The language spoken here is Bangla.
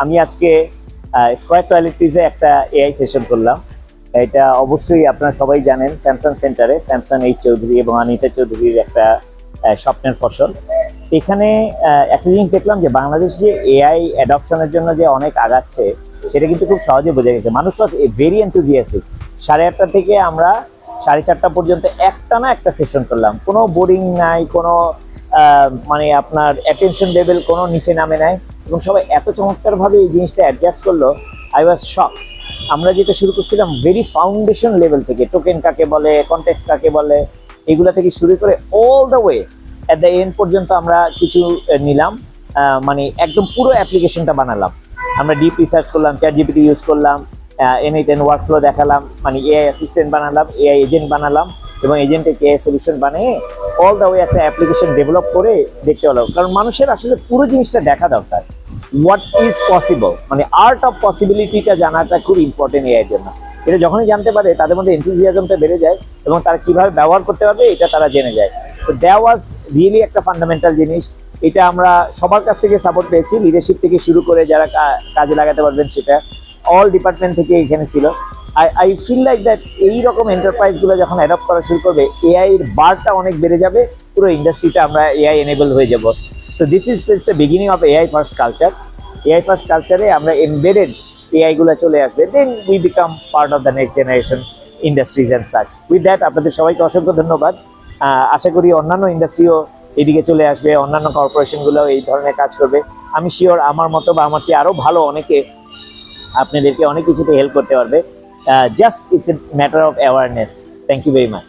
আমি আজকে স্কয়ার টয়লেট্রিজে একটা এআই সেশন করলাম। এটা অবশ্যই আপনারা সবাই জানেন, স্যামসাং সেন্টারে স্যামসাং এইচ চৌধুরী এবং অনিতা চৌধুরীর একটা স্বপ্নের ফসল। এখানে একটা জিনিস দেখলাম যে বাংলাদেশ যে এআই অ্যাডপশনের জন্য যে অনেক আগাচ্ছে সেটা কিন্তু খুব সহজে বোঝা গেছে। মানুষ ভেরি এনথুজিয়াস্টিক। 8:30 থেকে আমরা 4:30 পর্যন্ত একটানা একটা সেশন করলাম। কোনো বোরিং নাই, কোনো মানে আপনার অ্যাটেনশন লেভেল কোনো নিচে নামে নাই, এবং সবাই এত চমৎকারভাবে এই জিনিসটা অ্যাডজাস্ট করলো। আই ওয়াজ শক। আমরা যেটা শুরু করছিলাম ভেরি ফাউন্ডেশন লেভেল থেকে, টোকেন কাকে বলে, কনটেক্সট কাকে বলে, এগুলা থেকে শুরু করে all the way at the end পর্যন্ত আমরা কিছু নিলাম, মানে একদম পুরো অ্যাপ্লিকেশনটা বানালাম। আমরা ডিপ রিসার্চ করলাম, চ্যাট জিপিটি ইউজ করলাম, N8N ওয়ার্কফ্লো দেখালাম, মানে এআই অ্যাসিস্ট্যান্ট বানালাম, এআই এজেন্ট বানালাম, এবং এজেন্টের এআই সলিউশন বানিয়ে অল দ্য ওয়ে একটা অ্যাপ্লিকেশন ডেভেলপ করে দেখতে হলো। কারণ মানুষের আসলে পুরো জিনিসটা দেখা দরকার, হোয়াট ইজ পসিবল, মানে আর্ট অফ পসিবিলিটিটা জানাটা খুব ইম্পর্টেন্ট এর জন্য। এটা যখনই জানতে পারে তাদের মধ্যে এনথুজিয়াজমটা বেড়ে যায় এবং তারা কিভাবে ব্যবহার করতে পারবে এটা তারা জেনে যায়। সো দ্যাট ওয়াজ রিয়েলি একটা ফান্ডামেন্টাল জিনিস। এটা আমরা সবার কাছ থেকে সাপোর্ট পেয়েছি, লিডারশিপ থেকে শুরু করে যারা কাজে লাগাতে পারবেন সেটা অল ডিপার্টমেন্ট থেকে এখানে ছিল। আই ফিল লাইক দ্যাট এইরকম এন্টারপ্রাইজগুলো যখন অ্যাডপ্ট করা শুরু করবে, এআই এর বারটা অনেক বেড়ে যাবে, পুরো ইন্ডাস্ট্রিটা আমরা এআই এনেবল হয়ে যাব। So this is the beginning of AI first culture. AI first কালচারে আমরা এমবেডেড এআই গুলো চলে আসবে, then we become part of the next generation industries and such. With that আপনাদের সবাইকে অসংখ্য ধন্যবাদ। আশা করি অন্যান্য ইন্ডাস্ট্রিও এদিকে চলে আসবে, অন্যান্য কর্পোরেশনগুলো এই ধরনের কাজ করবে। আমি শিওর আমার মতো বা আমার চেয়ে আরও ভালো অনেকে আপনাদেরকে অনেক কিছুতে হেল্প করতে পারবে। Just it's a matter of awareness. Thank you very much.